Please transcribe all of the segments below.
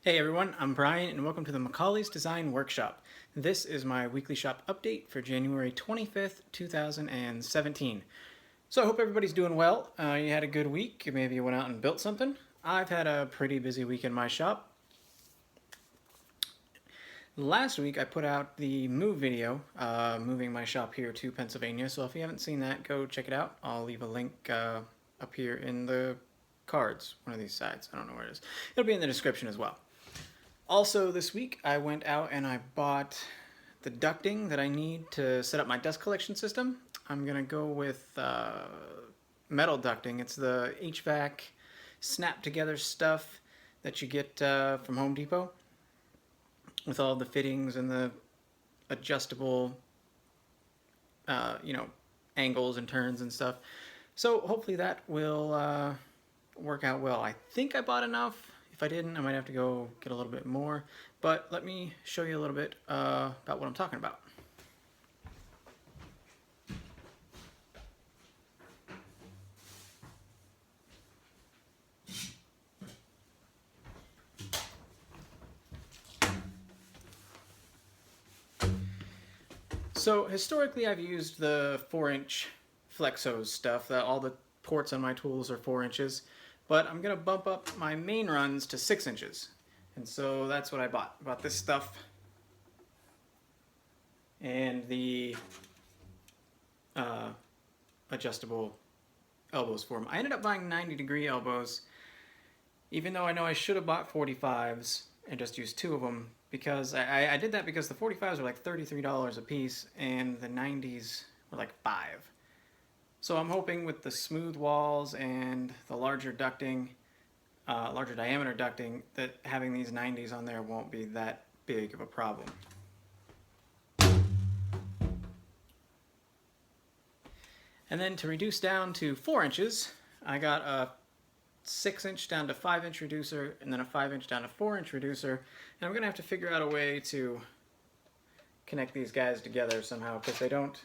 Hey everyone, I'm Brian and welcome to the Macaulay's Design Workshop. This is my weekly shop update for January 25th, 2017. So I hope everybody's doing well. You had a good week, or maybe you went out and built something. I've had a pretty busy week in my shop. Last week I put out the move video, moving my shop here to Pennsylvania, so if you haven't seen that, go check it out. I'll leave a link up here in the cards, one of these sides, I don't know where it is. It'll be in the description as well. Also this week I went out and I bought the ducting that I need to set up my dust collection system. I'm gonna go with metal ducting. It's the HVAC snap together stuff that you get from Home Depot with all the fittings and the adjustable angles and turns and stuff. So hopefully that will work out well. I think I bought enough. If I didn't, I might have to go get a little bit more, but let me show you a little bit about what I'm talking about. So historically I've used the 4-inch Flexos stuff, that all the ports on my tools are 4 inches, but I'm gonna bump up my main runs to 6 inches. And so that's what I bought. I bought this stuff and the adjustable elbows for them. I ended up buying 90-degree elbows, even though I know I should have bought 45s and just used 2 of them, because I did that because the 45s are like $33 a piece and the 90s were like $5. So I'm hoping with the smooth walls and the larger ducting, larger diameter ducting, that having these 90s on there won't be that big of a problem. And then to reduce down to 4 inches, I got a 6-inch down to 5-inch reducer, and then a 5-inch down to 4-inch reducer. And I'm gonna have to figure out a way to connect these guys together somehow, because they don't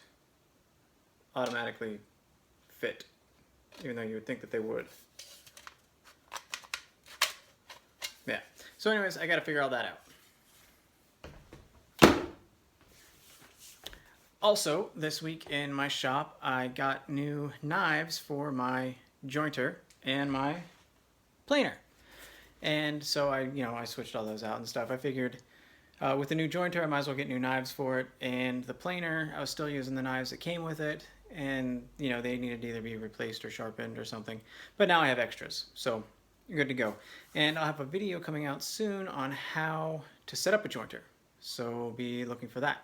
automatically fit, even though you would think that they would. Yeah. So anyways, I gotta figure all that out. Also, this week in my shop, I got new knives for my jointer and my planer. And so I switched all those out and stuff. I figured with the new jointer, I might as well get new knives for it. And the planer, I was still using the knives that came with it. And, they needed to either be replaced or sharpened or something. But now I have extras, so you're good to go. And I'll have a video coming out soon on how to set up a jointer. So be looking for that.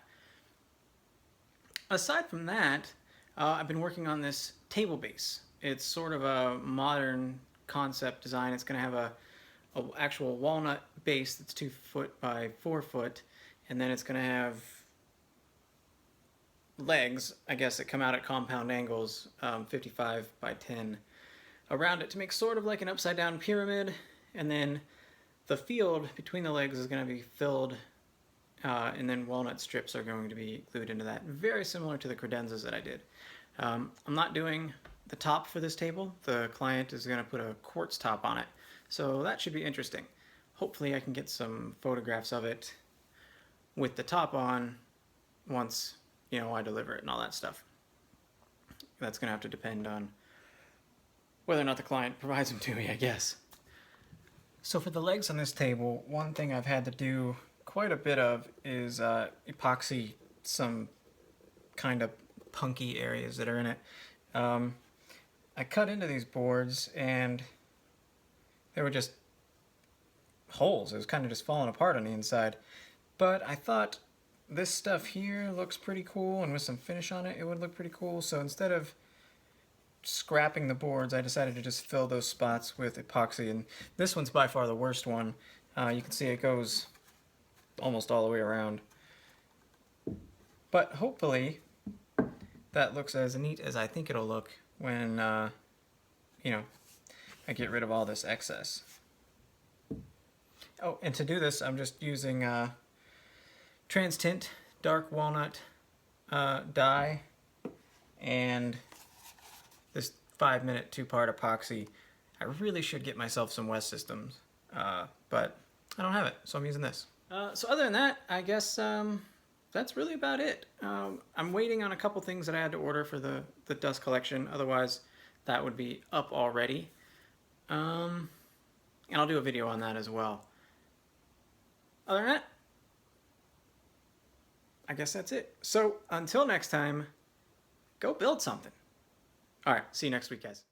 Aside from that, I've been working on this table base. It's sort of a modern concept design. It's going to have a actual walnut base that's 2 foot by 4 foot, and then it's going to have legs, I guess, that come out at compound angles, 55 by 10 around it to make sort of like an upside down pyramid. And then the field between the legs is going to be filled, and then walnut strips are going to be glued into that, very similar to the credenzas that I did. I'm not doing the top for this table. The client is going to put a quartz top on it, so that should be interesting. Hopefully I can get some photographs of it with the top on once I deliver it and all that stuff. That's going to have to depend on whether or not the client provides them to me, I guess. So for the legs on this table, one thing I've had to do quite a bit of is epoxy some kind of punky areas that are in it. I cut into these boards and they were just holes. It was kind of just falling apart on the inside. But I thought this stuff here looks pretty cool, and with some finish on it, it would look pretty cool. So instead of scrapping the boards, I decided to just fill those spots with epoxy. And this one's by far the worst one. You can see it goes almost all the way around. But hopefully that looks as neat as I think it'll look when, I get rid of all this excess. Oh, and to do this, I'm just using TransTint dark walnut dye and this 5-minute 2-part epoxy. I really should get myself some West Systems, but I don't have it, so I'm using this. So other than that, I guess that's really about it. I'm waiting on a couple things that I had to order for the dust collection. Otherwise, that would be up already. And I'll do a video on that as well. Other than that, I guess that's it. So until next time, go build something. All right, see you next week, guys.